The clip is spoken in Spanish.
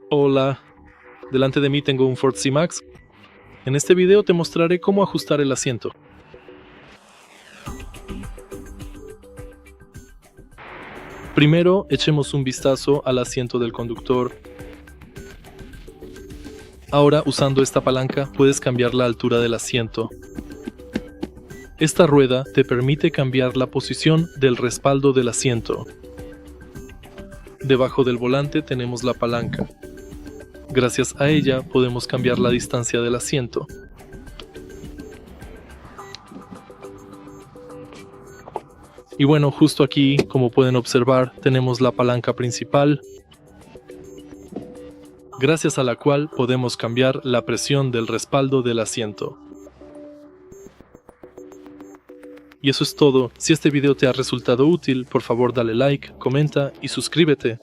Hola, delante de mí tengo un Ford C-Max. En este video te mostraré cómo ajustar el asiento. Primero, echemos un vistazo al asiento del conductor. Ahora, usando esta palanca, puedes cambiar la altura del asiento. Esta rueda te permite cambiar la posición del respaldo del asiento. Debajo del volante tenemos la palanca. Gracias a ella podemos cambiar la distancia del asiento. Y bueno, justo aquí, como pueden observar, tenemos la palanca principal, gracias a la cual podemos cambiar la presión del respaldo del asiento. Y eso es todo. Si este video te ha resultado útil, por favor dale like, comenta y suscríbete.